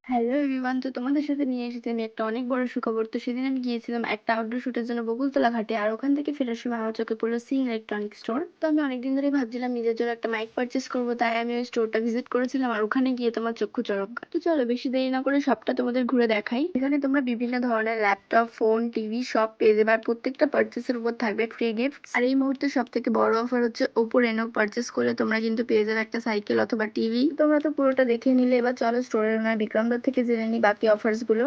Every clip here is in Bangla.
হ্যালো এভরিওয়ান, তো তোমাদের সাথে নিয়ে এসেছি আমি একটা অনেক বড় সুখবর। তো সেদিন আমি গিয়েছিলাম একটা আউটডোর শুটের জন্য বকুলতলা ঘাটে, আর ওখান থেকে ফেরার সময় আমার চোখে পড়লো সিং ইলেকট্রনিক স্টোর। তো আমি অনেকদিন ধরেই ভাবছিলাম নিজের জন্য একটা মাইক পারচেস করবো, তাই আমি ওই স্টোরটা ভিজিট করেছিলাম। আর ওখানে গিয়ে তোমার চক্ষু চড়ক। তো চলো বেশি দেরি না করে সবটা তোমাদের ঘুরে দেখাই। এখানে তোমরা বিভিন্ন ধরনের ল্যাপটপ, ফোন, টিভি সব পেয়ে যাবে, আর প্রত্যেকটা পার্চেসের উপর থাকবে ফ্রি গিফট। আর এই মুহূর্তে সব থেকে বড় অফার হচ্ছে ওপো রেনো পারচেস করলে তোমরা কিন্তু পেয়ে যাবে একটা সাইকেল অথবা টিভি। তোমরা তো পুরোটা দেখে নিলে, এবার চলো স্টোরের ওনার বিক্রম দত্ত থেকে জেনে নিই বাকি অফার্স গুলো।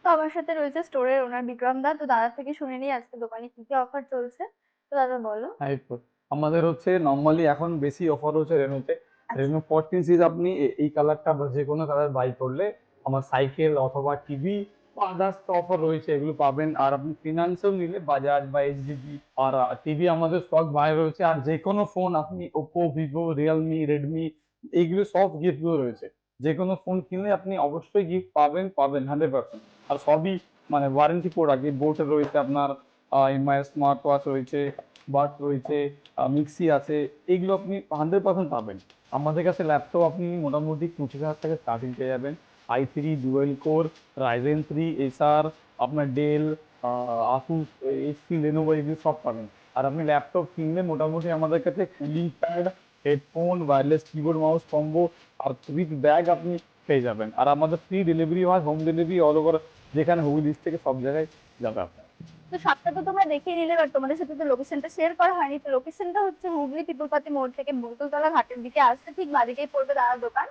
তো আমার সাথে রয়েছে স্টোরের ওনার বিক্রম দা। তো দাদার থেকে শুনে নিই আজকে দোকানে কি কি অফার চলছে। তো দাদা বলো। এই তো আমাদের হচ্ছে নর্মালি এখন বেশি অফার হচ্ছে রেনোতে। আচ্ছা। রেনো 14 সিরিজ আপনি এই কালারটা বা যে কোনো কালার বাই করলে আমার সাইকেল অথবা টিভি আদার্স অফার রয়েছে, এগুলো পাবেন। আর আপনি ফিনান্সেও নিলে বাজাজ বা এইচডিবি আর টিভি আমাদের স্টক বাইরে রয়েছে। আর যে কোনো ফোন আপনি ওপো, ভিভো, রিয়েলমি, রেডমি এইগুলো সব গিফটগুলো রয়েছে। যে কোনো ফোন কিনলে আপনি অবশ্যই গিফট পাবেন পাবেন 100%। আর সবই মানে ওয়ারেন্টি প্রোডাক্ট। বোটে রয়েছে আপনার এমআই স্মার্ট ওয়াচ রয়েছে, বাট রয়েছে, মিক্সি আছে, এগুলো আপনি 100% পাবেন। আমাদের কাছে ল্যাপটপ আপনি মোটামুটি 25,000 থেকে স্টার্টিং পেয়ে যাবেন। i3 ডুয়েল কোর, রাইজেন 3, এসার, আপনার ডেল, আসুস, এইচপি, লেনোভো এগুলো সব পাবেন। আর আপনি ল্যাপটপ কিনলে মোটামুটি আমাদের কাছে cooling pad, headphone, wireless keyboard mouse combo আর উইথ ব্যাগ আপনি পেয়ে যাবেন। আর আমাদের ফ্রি ডেলিভারি হয়, হোম ডেলিভারি অল ওভার, যেখানে হুগলি থেকে সব জায়গায় যাবে আপনার। তো সবটা তো তোমরা দেখিয়ে নিলে, বাট তোমাদের সাথে তো লোকেশনটা শেয়ার করা হয়নি। তো লোকেশনটা হচ্ছে হুগলি পিপলপাতি মোড় থেকে বকুলতলা ঘাটের দিকে আসতে ঠিক বাদিকেই পড়বে দাদার দোকান।